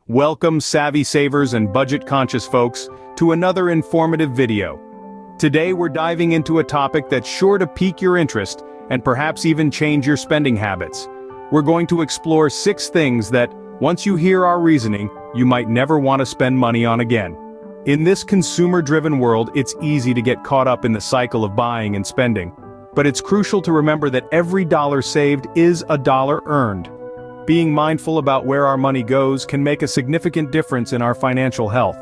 Welcome savvy savers and budget-conscious folks to another informative video. Today we're diving into a topic that's sure to pique your interest and perhaps even change your spending habits. We're going to explore 6 things that, once you hear our reasoning, you might never want to spend money on again. In this consumer-driven world, it's easy to get caught up in the cycle of buying and spending. But it's crucial to remember that every dollar saved is a dollar earned. Being mindful about where our money goes can make a significant difference in our financial health.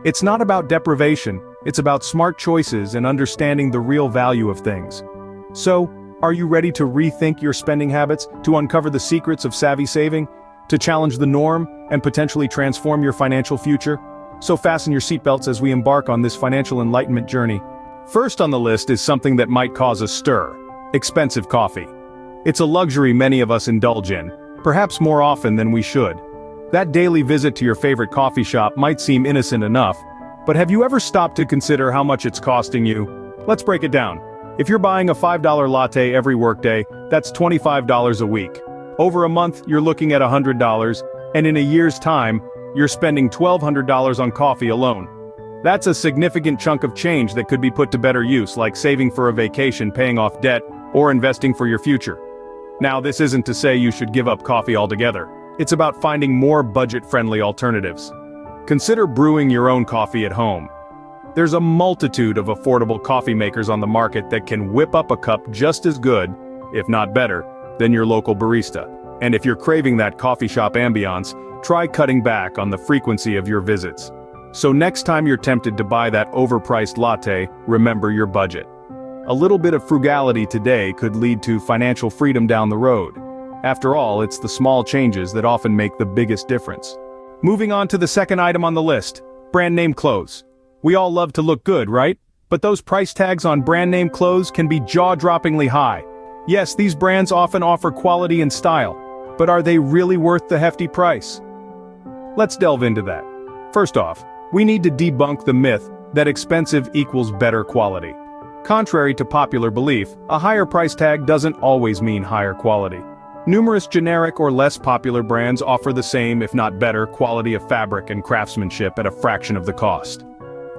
It's not about deprivation, it's about smart choices and understanding the real value of things. So, are you ready to rethink your spending habits, to uncover the secrets of savvy saving, to challenge the norm, and potentially transform your financial future? So fasten your seatbelts as we embark on this financial enlightenment journey. First on the list is something that might cause a stir: expensive coffee. It's a luxury many of us indulge in, perhaps more often than we should. That daily visit to your favorite coffee shop might seem innocent enough, but have you ever stopped to consider how much it's costing you? Let's break it down. If you're buying a $5 latte every workday, that's $25 a week. Over a month, you're looking at $100, and in a year's time, you're spending $1,200 on coffee alone. That's a significant chunk of change that could be put to better use, like saving for a vacation, paying off debt, or investing for your future. Now, this isn't to say you should give up coffee altogether. It's about finding more budget-friendly alternatives. Consider brewing your own coffee at home. There's a multitude of affordable coffee makers on the market that can whip up a cup just as good, if not better, than your local barista. And if you're craving that coffee shop ambiance, try cutting back on the frequency of your visits. So next time you're tempted to buy that overpriced latte, remember your budget. A little bit of frugality today could lead to financial freedom down the road. After all, it's the small changes that often make the biggest difference. Moving on to the second item on the list: brand name clothes. We all love to look good, right? But those price tags on brand name clothes can be jaw-droppingly high. Yes, these brands often offer quality and style, but are they really worth the hefty price? Let's delve into that. First off, we need to debunk the myth that expensive equals better quality. Contrary to popular belief, a higher price tag doesn't always mean higher quality. Numerous generic or less popular brands offer the same, if not better, quality of fabric and craftsmanship at a fraction of the cost.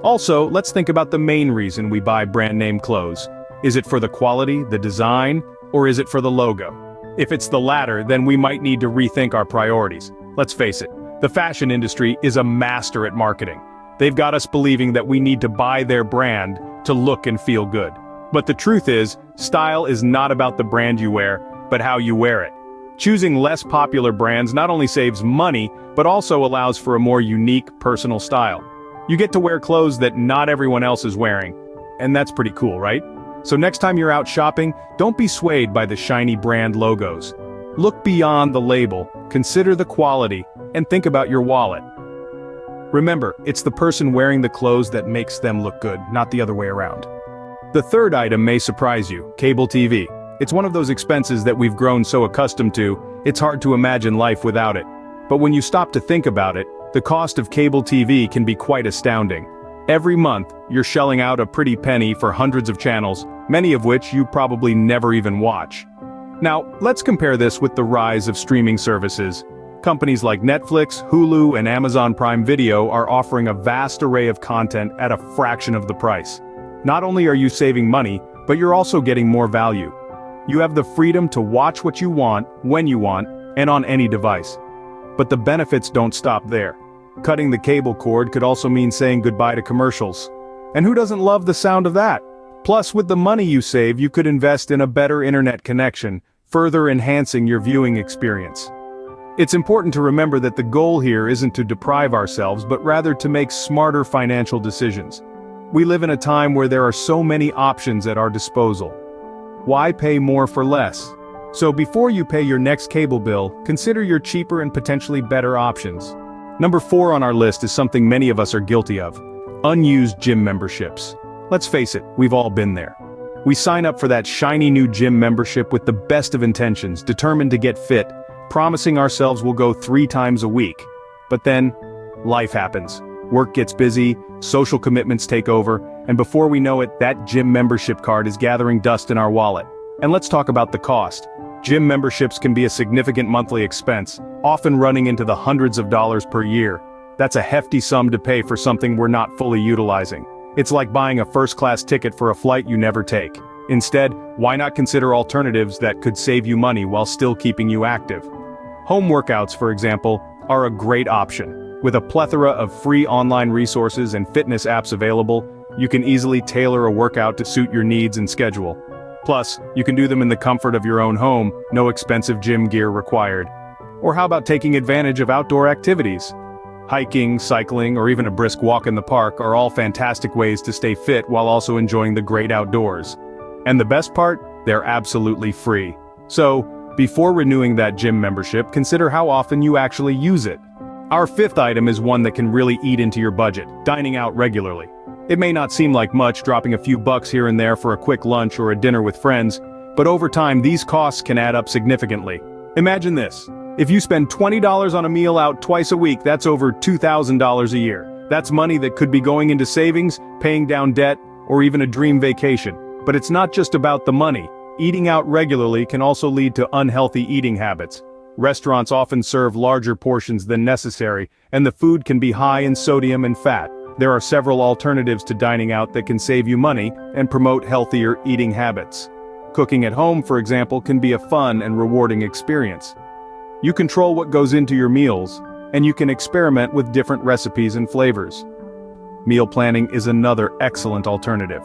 Also, let's think about the main reason we buy brand name clothes. Is it for the quality, the design, or is it for the logo? If it's the latter, then we might need to rethink our priorities. Let's face it, the fashion industry is a master at marketing. They've got us believing that we need to buy their brand to look and feel good. But the truth is, style is not about the brand you wear, but how you wear it. Choosing less popular brands not only saves money, but also allows for a more unique, personal style. You get to wear clothes that not everyone else is wearing. And that's pretty cool, right? So next time you're out shopping, don't be swayed by the shiny brand logos. Look beyond the label, consider the quality, and think about your wallet. Remember, it's the person wearing the clothes that makes them look good, not the other way around. The third item may surprise you: cable TV. It's one of those expenses that we've grown so accustomed to, it's hard to imagine life without it. But when you stop to think about it, the cost of cable TV can be quite astounding. Every month, you're shelling out a pretty penny for hundreds of channels, many of which you probably never even watch. Now, let's compare this with the rise of streaming services. Companies like Netflix, Hulu, and Amazon Prime Video are offering a vast array of content at a fraction of the price. Not only are you saving money, but you're also getting more value. You have the freedom to watch what you want, when you want, and on any device. But the benefits don't stop there. Cutting the cable cord could also mean saying goodbye to commercials. And who doesn't love the sound of that? Plus, with the money you save, you could invest in a better internet connection, further enhancing your viewing experience. It's important to remember that the goal here isn't to deprive ourselves, but rather to make smarter financial decisions. We live in a time where there are so many options at our disposal. Why pay more for less? So before you pay your next cable bill, consider your cheaper and potentially better options. Number 4 on our list is something many of us are guilty of: unused gym memberships. Let's face it, we've all been there. We sign up for that shiny new gym membership with the best of intentions, determined to get fit, promising ourselves we'll go 3 times a week. But then, life happens. Work gets busy, social commitments take over, and before we know it, that gym membership card is gathering dust in our wallet. And let's talk about the cost. Gym memberships can be a significant monthly expense, often running into the hundreds of dollars per year. That's a hefty sum to pay for something we're not fully utilizing. It's like buying a first-class ticket for a flight you never take. Instead, why not consider alternatives that could save you money while still keeping you active? Home workouts, for example, are a great option. With a plethora of free online resources and fitness apps available, you can easily tailor a workout to suit your needs and schedule. Plus, you can do them in the comfort of your own home, no expensive gym gear required. Or how about taking advantage of outdoor activities? Hiking, cycling, or even a brisk walk in the park are all fantastic ways to stay fit while also enjoying the great outdoors. And the best part? They're absolutely free. So, before renewing that gym membership, consider how often you actually use it. Our fifth item is one that can really eat into your budget: dining out regularly. It may not seem like much, dropping a few bucks here and there for a quick lunch or a dinner with friends, but over time these costs can add up significantly. Imagine this. If you spend $20 on a meal out twice a week, that's over $2,000 a year. That's money that could be going into savings, paying down debt, or even a dream vacation. But it's not just about the money. Eating out regularly can also lead to unhealthy eating habits. Restaurants often serve larger portions than necessary, and the food can be high in sodium and fat. There are several alternatives to dining out that can save you money and promote healthier eating habits. Cooking at home, for example, can be a fun and rewarding experience. You control what goes into your meals, and you can experiment with different recipes and flavors. Meal planning is another excellent alternative.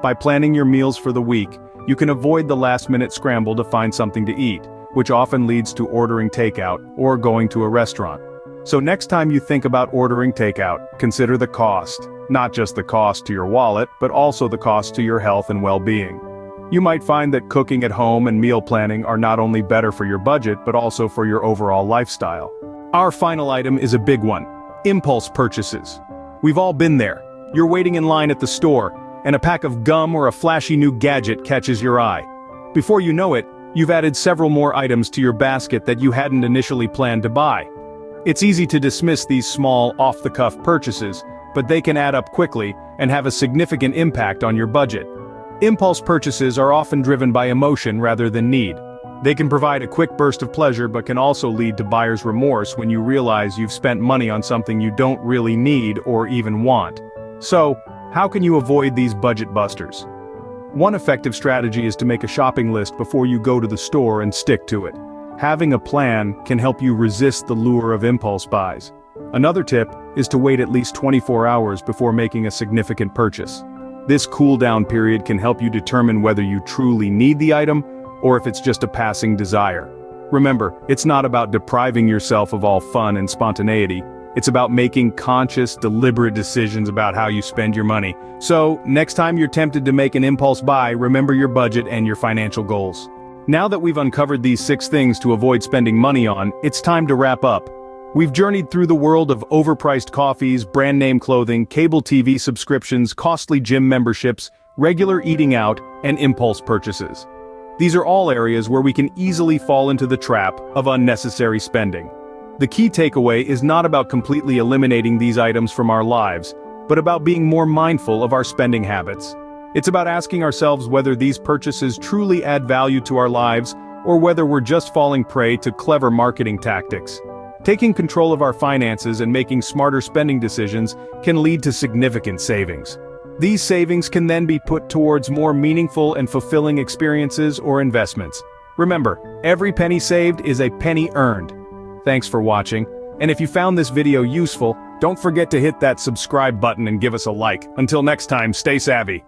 By planning your meals for the week, you can avoid the last-minute scramble to find something to eat, which often leads to ordering takeout or going to a restaurant. So next time you think about ordering takeout, consider the cost. Not just the cost to your wallet, but also the cost to your health and well-being. You might find that cooking at home and meal planning are not only better for your budget, but also for your overall lifestyle. Our final item is a big one: impulse purchases. We've all been there. You're waiting in line at the store, and a pack of gum or a flashy new gadget catches your eye. Before you know it, you've added several more items to your basket that you hadn't initially planned to buy. It's easy to dismiss these small, off-the-cuff purchases, but they can add up quickly and have a significant impact on your budget. Impulse purchases are often driven by emotion rather than need. They can provide a quick burst of pleasure but can also lead to buyer's remorse when you realize you've spent money on something you don't really need or even want. So, how can you avoid these budget busters? One effective strategy is to make a shopping list before you go to the store and stick to it. Having a plan can help you resist the lure of impulse buys. Another tip is to wait at least 24 hours before making a significant purchase. This cool-down period can help you determine whether you truly need the item or if it's just a passing desire. Remember, it's not about depriving yourself of all fun and spontaneity. It's about making conscious, deliberate decisions about how you spend your money. So, next time you're tempted to make an impulse buy, remember your budget and your financial goals. Now that we've uncovered these 6 things to avoid spending money on, it's time to wrap up. We've journeyed through the world of overpriced coffees, brand-name clothing, cable TV subscriptions, costly gym memberships, regular eating out, and impulse purchases. These are all areas where we can easily fall into the trap of unnecessary spending. The key takeaway is not about completely eliminating these items from our lives, but about being more mindful of our spending habits. It's about asking ourselves whether these purchases truly add value to our lives, or whether we're just falling prey to clever marketing tactics. Taking control of our finances and making smarter spending decisions can lead to significant savings. These savings can then be put towards more meaningful and fulfilling experiences or investments. Remember, every penny saved is a penny earned. Thanks for watching, and if you found this video useful, don't forget to hit that subscribe button and give us a like. Until next time, stay savvy.